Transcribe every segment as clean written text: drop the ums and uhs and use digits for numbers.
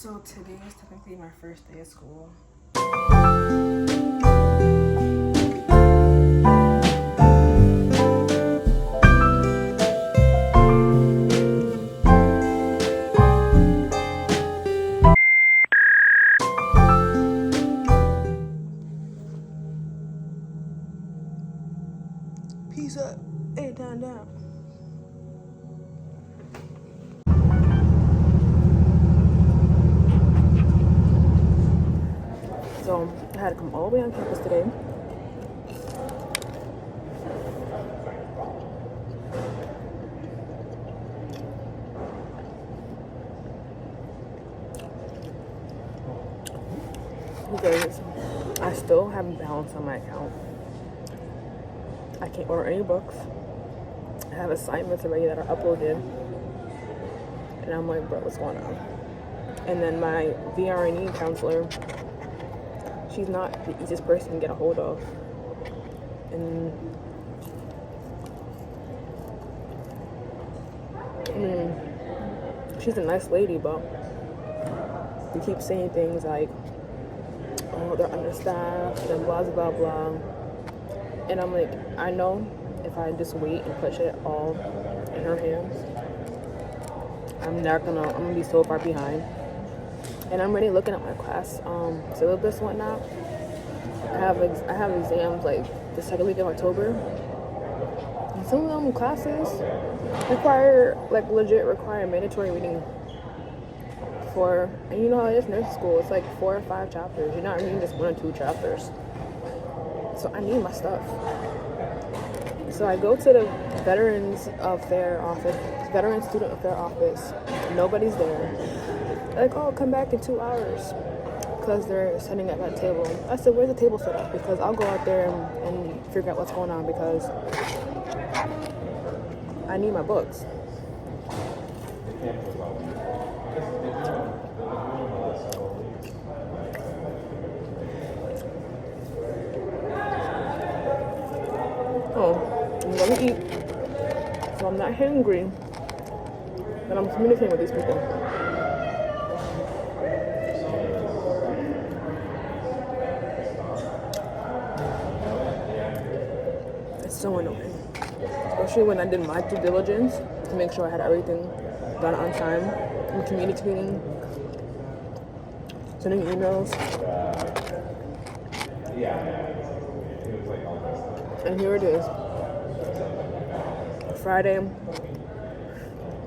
So today is technically my first day of school. Peace up. Hey, down. So I had to come all the way on campus today. Because I still haven't balanced on my account. I can't order any books. I have assignments already that are uploaded. And I'm like, bro, what's going on? And then my VRNE counselor, she's not the easiest person to get a hold of. And I mean, she's a nice lady, but we keep saying things like, oh, they're understaffed and blah, blah, blah. And I'm like, I know if I just wait and push it all in her hands, I'm gonna be so far behind. And I'm already looking at my class syllabus and whatnot. I have exams like the second week of October. And some of them classes legit require mandatory reading and you know how it is nursing school, it's like 4 or 5 chapters. You're not reading just 1 or 2 chapters. So I need my stuff. So I go to the Veteran Student Affairs office. Nobody's there. They're like, oh, come back in 2 hours. Because they're setting up that table. I said, where's the table set up? Because I'll go out there and figure out what's going on, because I need my books. Let me eat so I'm not hungry, but I'm communicating with these people. It's so annoying, especially when I did my due diligence to make sure I had everything done on time. I'm communicating, sending emails, and here it is. Friday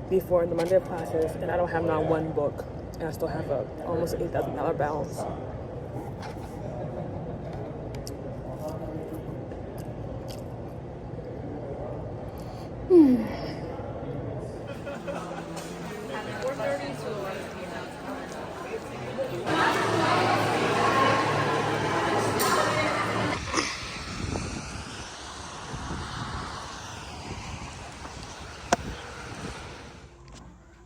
before the Monday of classes, and I don't have not one book, and I still have almost $8,000 balance.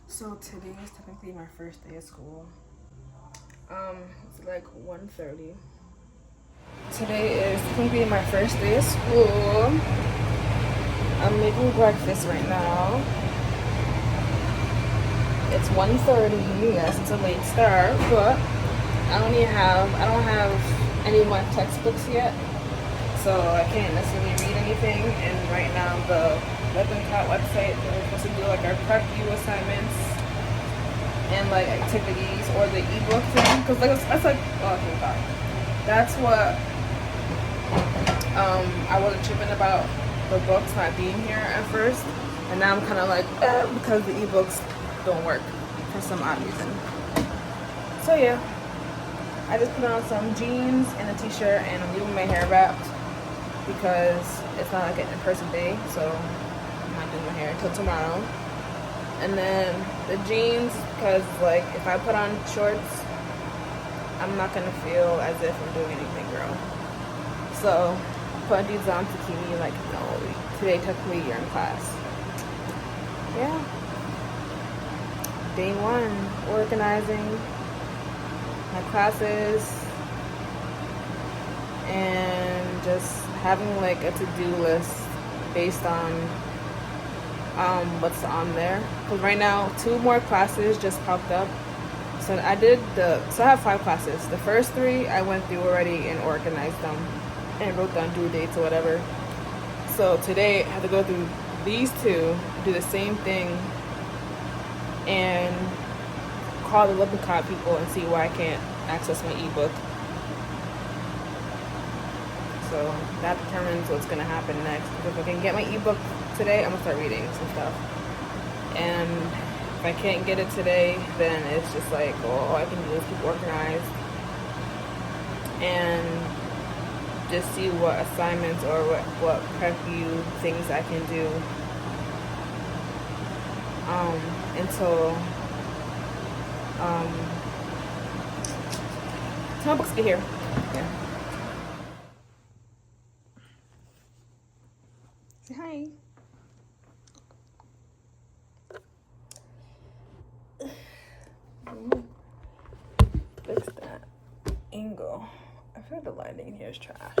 So today is technically my first day of school. It's like 1:30. Today is technically my first day of school. I'm making breakfast right now. It's 1:30. Yes, it's a late start, but I don't have any more textbooks yet, so I can't necessarily read anything. And right now the Cat website, we're supposed to do like our prep U assignments and like activities or the ebook thing, because that's like, oh thank God, that's what I wasn't tripping about the books not being here at first, and now I'm kind of like because the ebooks don't work for some odd reason. So yeah, I just put on some jeans and a t-shirt, and I'm leaving my hair wrapped because it's not like an in-person day, so I'm not doing my hair until tomorrow. And then the jeans, because like if I put on shorts, I'm not gonna feel as if I'm doing anything, girl. So put these on to keep me like, no, today technically you're in class. Yeah. Day 1, organizing my classes and just having like a to-do list based on what's on there. Because right now 2 more classes just popped up So I have 5 classes. The first 3 I went through already and organized them and wrote down due dates or whatever. So today I have to go through these 2, do the same thing, and call the Lippincott people and see why I can't access my ebook. So that determines what's gonna happen next. Because if I can get my ebook today, I'm gonna start reading some stuff. And if I can't get it today, then it's just like, well, all I can do is keep organized and just see what assignments or what prep you things I can do until my books get here. Yeah. Say hi. Fix that angle. I feel like the lighting here is trash.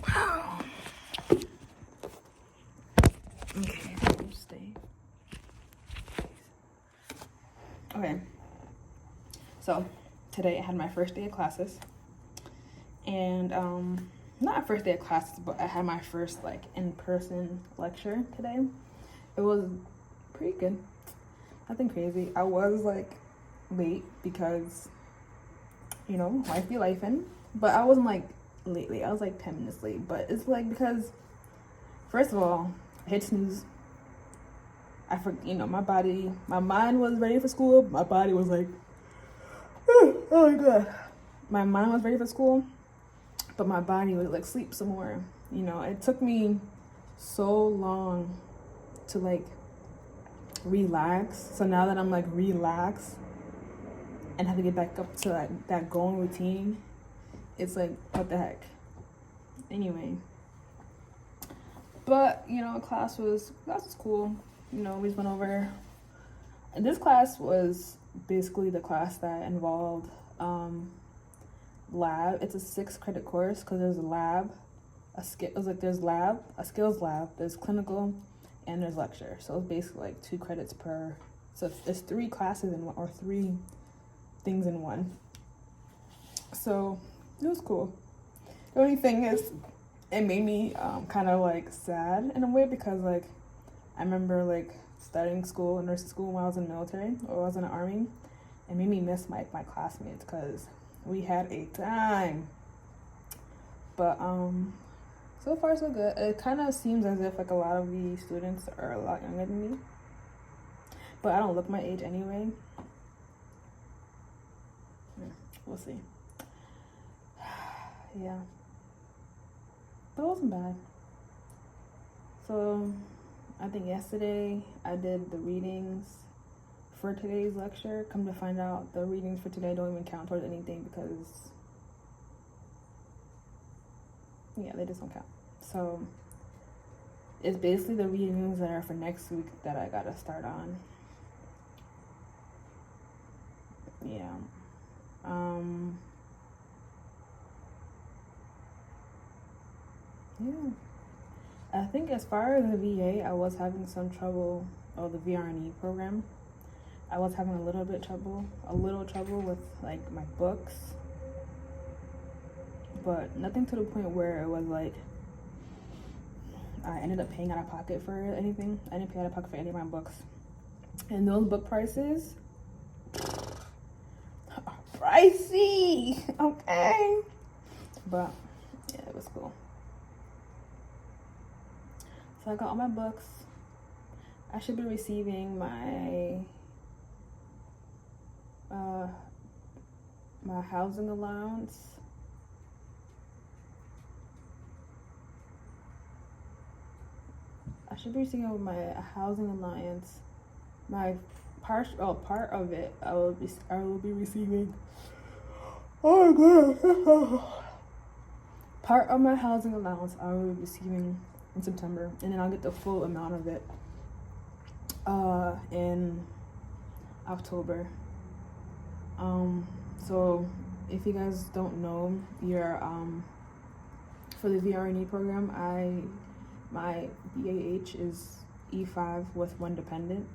Wow. Okay, stay. Okay. So today I had my first day of classes. And not first day of classes, but I had my first like in-person lecture today. It was pretty good. Nothing crazy. I was like late because, you know, life be lifing. But I wasn't like late. I was like 10 minutes late. But it's like because, first of all, I hit snooze. My mind was ready for school. My body was like, oh my god. My mind was ready for school, but my body would like sleep some more. You know, it took me so long to like relax. So now that I'm like relaxed and have to get back up to that going routine, it's like, what the heck? Anyway, but you know, class was cool. You know, we just went over, and this class was basically the class that involved lab. It's a 6-credit course because there's a lab, there's a skills lab, there's clinical, and there's lecture. So it's basically like 2 credits per. So there's 3 classes in one, or 3 things in one. So it was cool. The only thing is, it made me kind of like sad in a way because like I remember like studying school, nursing school when I was in the military or I was in the army. It made me miss my classmates because we had a time. But so far so good. It kind of seems as if like a lot of the students are a lot younger than me, but I don't look my age anyway. We'll see. Yeah, but it wasn't bad. So I think yesterday I did the readings for today's lecture. Come to find out, the readings for today don't even count towards anything because, yeah, they just don't count. So it's basically the readings that are for next week that I gotta start on. Yeah. Yeah. I think as far as the VA, I was having some trouble, or the VRNE program. I was having a little trouble with like my books, but nothing to the point where it was like I ended up paying out of pocket for anything. I didn't pay out of pocket for any of my books, and those book prices are pricey. Okay, but yeah, it was cool. So I got all my books. I should be receiving my my housing allowance. I should be receiving my housing allowance. My part of it I will be receiving. Oh my god. Part of my housing allowance I will be receiving in September, and then I'll get the full amount of it in October. So if you guys don't know, your for the VRNE program, my BAH is E5 with 1 dependent,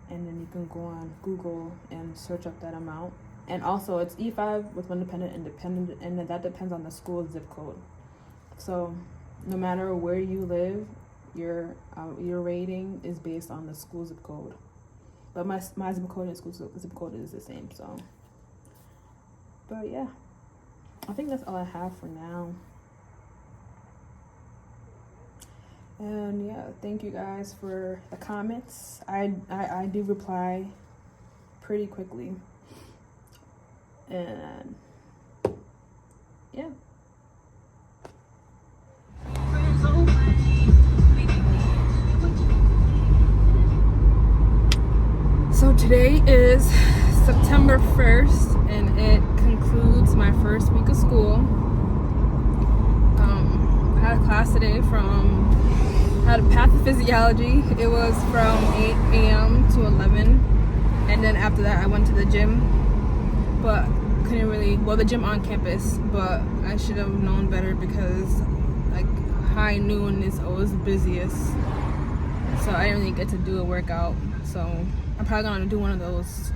and then you can go on Google and search up that amount. And also it's E5 with 1 dependent and dependent, and that depends on the school zip code. So no matter where you live, your rating is based on the school zip code. But my zip code and school zip code is the same. So, but yeah, I think that's all I have for now. And yeah, thank you guys for the comments. I do reply pretty quickly. And yeah. So today is September 1st, and it concludes my first week of school. I had a class today had a pathophysiology. It was from 8 a.m. to 11, and then after that I went to the gym, but couldn't really, the gym on campus, but I should have known better because like high noon is always the busiest, so I didn't really get to do a workout. So I'm probably gonna do one of those,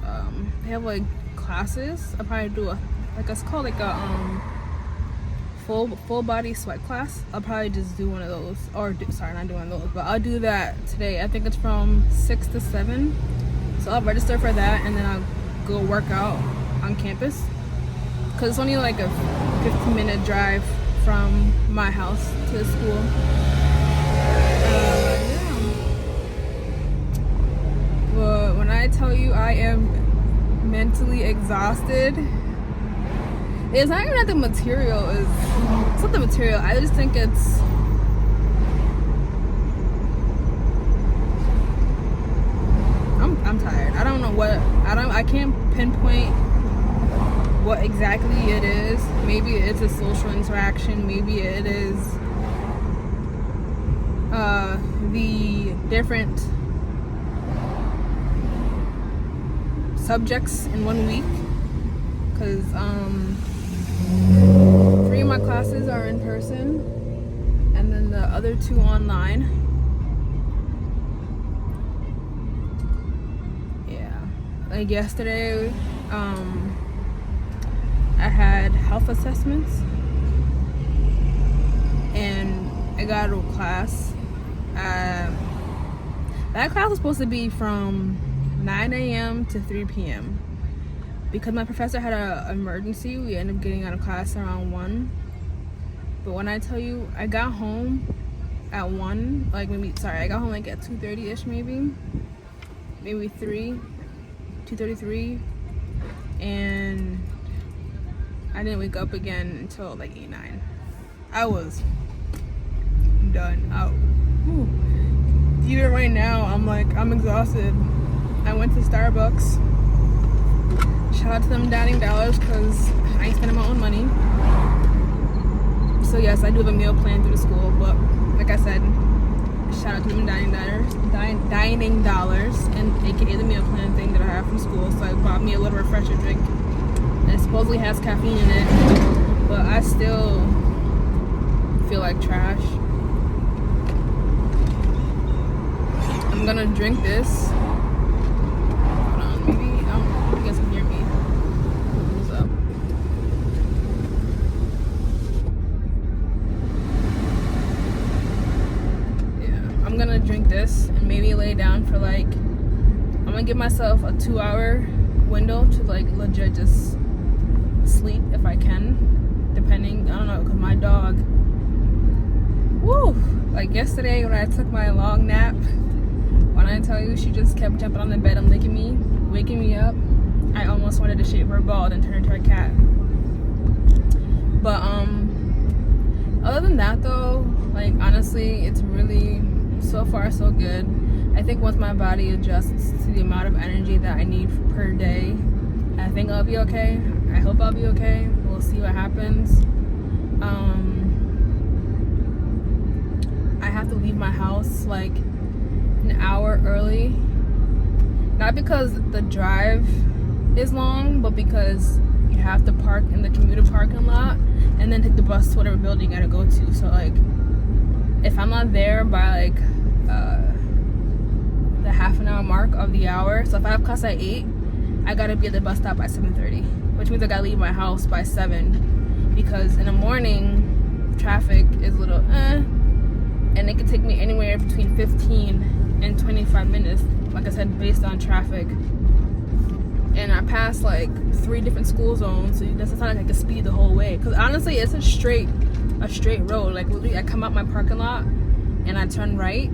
they have like classes. I'll probably do it's called like a full body sweat class. I'll probably just do one of those, not doing those, but I'll do that today. I think it's from 6 to 7, so I'll register for that, and then I'll go work out on campus, because it's only like a 15-minute drive from my house to the school. But when I tell you I am mentally exhausted, it's not even that the material is, it's not the material, I just think it's, I'm tired. I don't know I can't pinpoint what exactly it is. Maybe it's a social interaction, maybe it is the different subjects in 1 week, because 3 of my classes are in person and then the other 2 online. Yeah, like yesterday I had health assessments, and I got a class. That class was supposed to be from 9 a.m. to 3 p.m. Because my professor had an emergency, we ended up getting out of class around 1. But when I tell you, I got home at 1, I got home like at 2:30ish maybe 3, 2:33, and I didn't wake up again until like 8, 9. I was done out. Even right now, I'm exhausted. I went to Starbucks. Shout out to them dining dollars, because I ain't spending my own money. So yes, I do have a meal plan through the school, but like I said, shout out to them dining dollars, and aka the meal plan thing that I have from school. So I bought me a little refresher drink, and it supposedly has caffeine in it, but I still feel like trash. I'm gonna drink this. Hold on, maybe you guys can hear me. What's up? Yeah, I'm gonna drink this and maybe lay down for I'm gonna give myself a 2-hour window to legit just sleep if I can, depending, I don't know, because my dog, yesterday when I took my long nap, when I tell you she just kept jumping on the bed and waking me up, I almost wanted to shave her bald and turn her into a cat. But other than that though, honestly, it's really, so far so good. I think once my body adjusts to the amount of energy that I need per day, I think I'll be okay. I hope I'll be okay. We'll see what happens. I have to leave my house an hour early, not because the drive is long, but because you have to park in the commuter parking lot and then take the bus to whatever building you gotta go to. So like, if I'm not there by like the half an hour mark of the hour, so if I have class at 8, I gotta be at the bus stop by 7:30, which means I gotta leave my house by 7, because in the morning traffic is a little and it can take me anywhere between 15 and 25 minutes, like I said, based on traffic. And I pass like 3 different school zones, so that's not like I can speed the whole way, because honestly it's a straight road. Like literally I come out my parking lot and I turn right,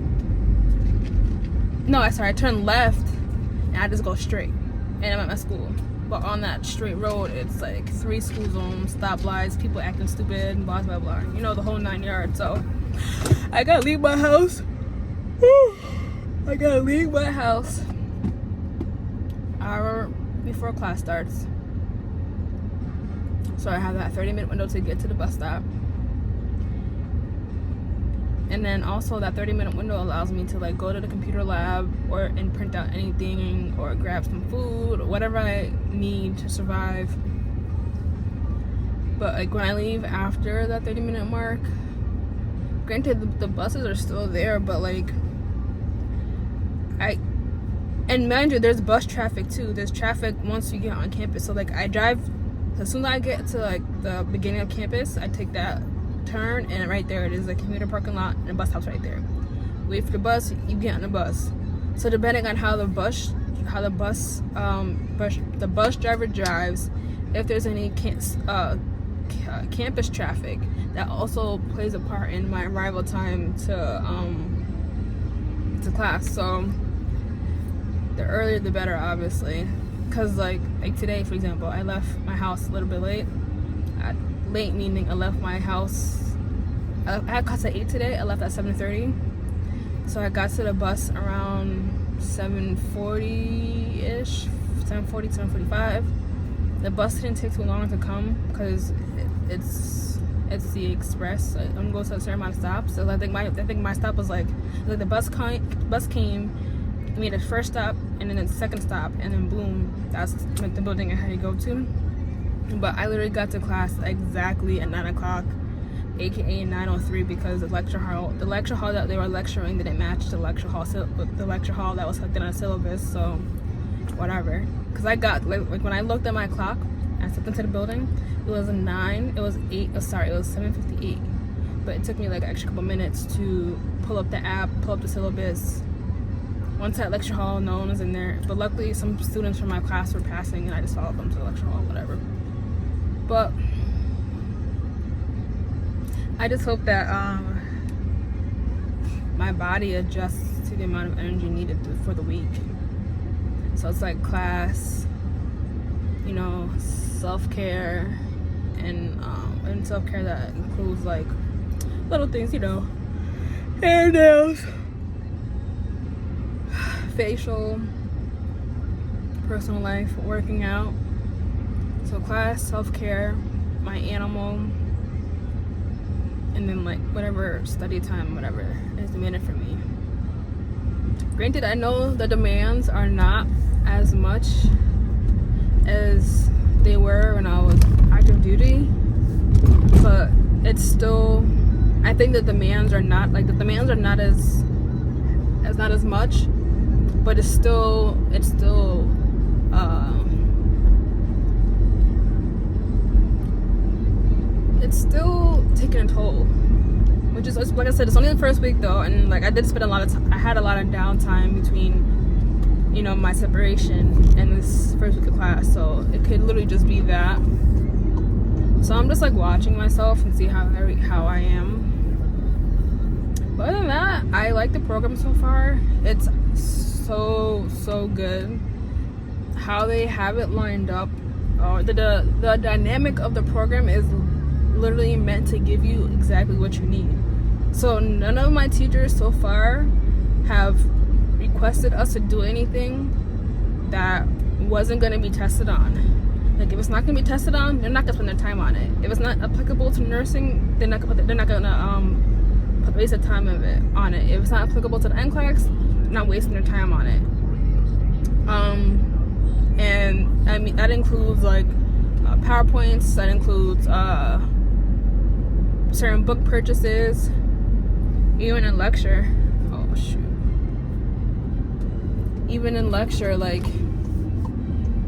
I turn left and I just go straight and I'm at my school. But on that straight road it's like 3 school zones, stoplights, people acting stupid, blah blah blah, you know, the whole 9 yards. So I gotta leave my house. I gotta leave my house hour before class starts, so I have that 30-minute window to get to the bus stop. And then also that 30-minute window allows me to like go to the computer lab and print out anything or grab some food or whatever I need to survive. But like when I leave after that 30-minute mark, granted the buses are still there, but like and mind you, there's bus traffic too. There's traffic once you get on campus. So like I drive, as soon as I get to like the beginning of campus, I take that turn and right there it is, the commuter parking lot and the bus stop's right there. Wait for the bus, you get on the bus. So depending on how the bus driver drives, if there's any campus traffic, that also plays a part in my arrival time to class. So the earlier the better, obviously, because like today, for example, I left my house a little bit late. Late meaning I left my house, I had class at 8 today. I left at 7:30, so I got to the bus around 7:40ish, 7:45. The bus didn't take too long to come because it's the express. I'm going to a certain amount of stops, so I think my stop was like the bus came, made the first stop and then the second stop, and then boom, that's like the building I had to go to. But I literally got to class exactly at 9 o'clock, aka 9:03, because the lecture hall that they were lecturing didn't match the lecture hall that was hooked in a syllabus. So whatever, because I got like when I looked at my clock and I stepped into the building, it was 7:58, but it took me like an extra couple minutes to pull up the app, pull up the syllabus. Once that lecture hall, no one was in there, but luckily some students from my class were passing and I just followed them to the lecture hall, whatever. But I just hope that my body adjusts to the amount of energy needed for the week. So it's like class, you know, self-care, and self-care that includes like little things, you know, hair, nails, facial, personal life, working out. So class, self-care, my animal, and then like whatever study time, whatever is demanded for me. Granted, I know the demands are not as much as they were when I was active duty, but it's still, I think the demands are not as much, but it's still taking a toll, which is, like I said, it's only the first week though, and like I did spend I had a lot of downtime between, you know, my separation and this first week of class, so it could literally just be that. So I'm just like watching myself and see how I am. But other than that, I like the program so far. It's so good how they have it lined up. The dynamic of the program is literally meant to give you exactly what you need. So none of my teachers so far have requested us to do anything that wasn't going to be tested on. Like if it's not going to be tested on, they're not going to spend their time on it. If it's not applicable to nursing, they're not going to waste the time of it on it. If it's not applicable to the NCLEX, they're not wasting their time on it. And I mean that includes like PowerPoints. That includes certain book purchases, even in lecture. Oh shoot. Even in lecture, like,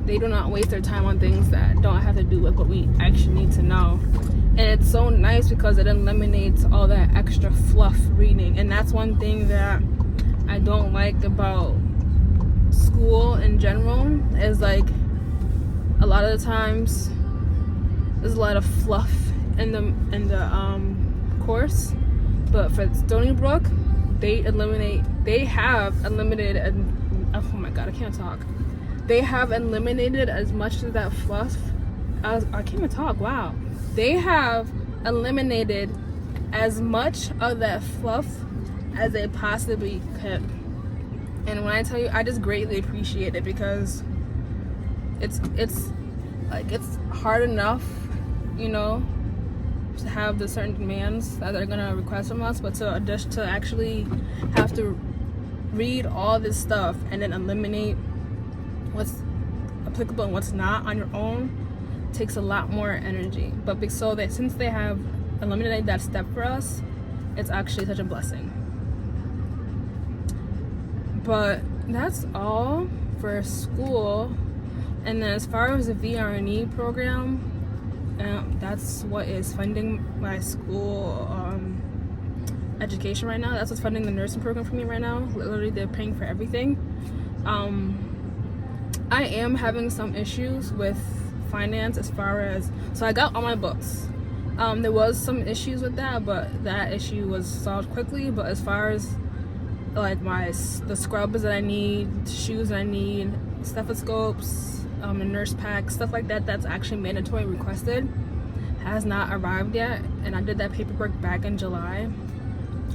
they do not waste their time on things that don't have to do with what we actually need to know. And it's so nice because it eliminates all that extra fluff reading. And that's one thing that I don't like about school in general, is like a lot of the times there's a lot of fluff in the course. But for Stony Brook, they have eliminated, oh my god, I can't talk. They have eliminated as much of that fluff as, I can't even talk, wow. They have eliminated as much of that fluff as they possibly could. And when I tell you, I just greatly appreciate it, because it's like, it's hard enough, you know, to have the certain demands that they're gonna request from us, but to actually have to read all this stuff and then eliminate what's applicable and what's not on your own takes a lot more energy. But so that since they have eliminated that step for us, it's actually such a blessing. But that's all for school. And then as far as the VRNE program, that's what is funding my school education right now. That's what's funding the nursing program for me right now. Literally, they're paying for everything. I am having some issues with finance as far as, so I got all my books. There was some issues with that, but that issue was solved quickly. But as far as like the scrubs that I need, shoes that I need, stethoscopes, a nurse pack, stuff like that, that's actually mandatory requested, has not arrived yet. And I did that paperwork back in July.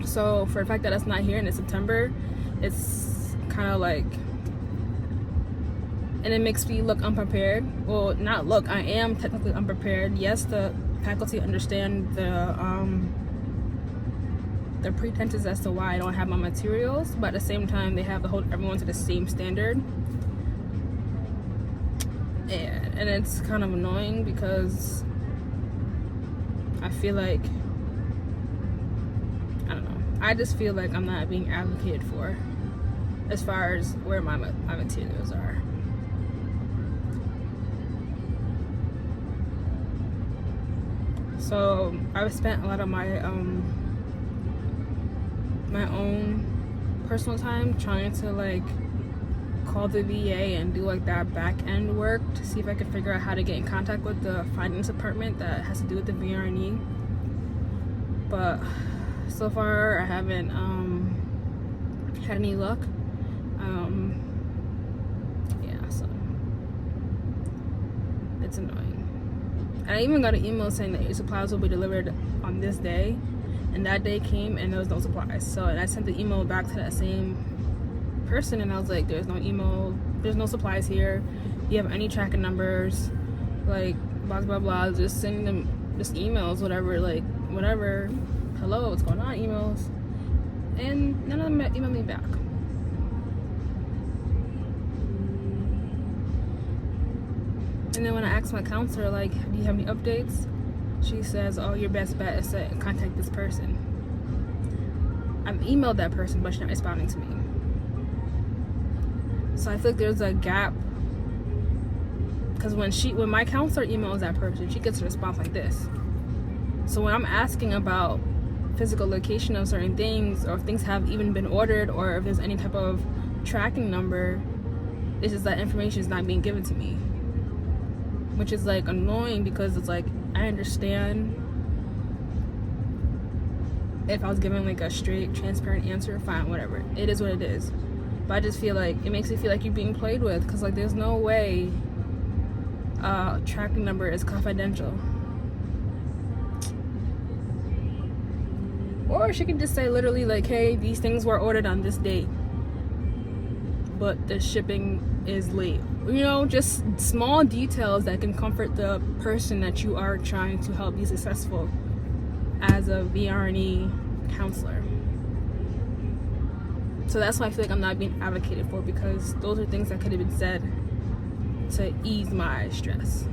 So for the fact that it's not here and it's September, it's kind of like, and it makes me look unprepared. Well, not look, I am technically unprepared. Yes, the faculty understand the pretenses as to why I don't have my materials, but at the same time, they have to hold everyone to the same standard. And it's kind of annoying because I feel like, I don't know, I just feel like I'm not being advocated for as far as where my materials are. So I've spent a lot of my my own personal time trying to like call the VA and do like that back end work to see if I can figure out how to get in contact with the finance department that has to do with the VRNE. But so far I haven't had any luck. Yeah, so it's annoying. And I even got an email saying that your supplies will be delivered on this day, and that day came and there was no supplies. So and I sent the email back to that same person and I was like, there's no email, there's no supplies here. Do you have any tracking numbers? Like blah blah blah. Just sending them just emails, whatever, like whatever. Hello, what's going on? Emails. And none of them emailed me back. And then when I asked my counselor, like, do you have any updates? She says, oh, your best bet is to contact this person. I've emailed that person, but she's not responding to me. So I feel like there's a gap. Because when my counselor emails that person, she gets a response like this. So when I'm asking about physical location of certain things, or if things have even been ordered, or if there's any type of tracking number, it's just that information is not being given to me. Which is like annoying because it's like, I understand if I was given like a straight, transparent answer, fine, whatever. It is what it is. But I just feel like, it makes me feel like you're being played with, because like there's no way tracking number is confidential. Or she can just say literally like, hey, these things were ordered on this date, but the shipping is late. You know, just small details that can comfort the person that you are trying to help be successful as a VRNE counselor. So that's why I feel like I'm not being advocated for, because those are things that could have been said to ease my stress.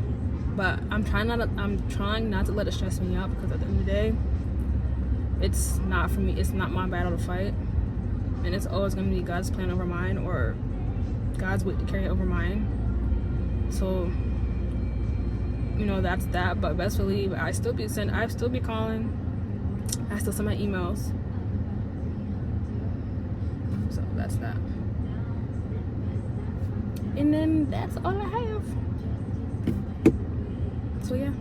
But I'm trying not to let it stress me out, because at the end of the day, it's not for me. It's not my battle to fight, and it's always going to be God's plan over mine, or God's weight to carry over mine. So, you know, that's that. But best believe I still be calling. I still send my emails. So that's that. And then that's all I have. So yeah.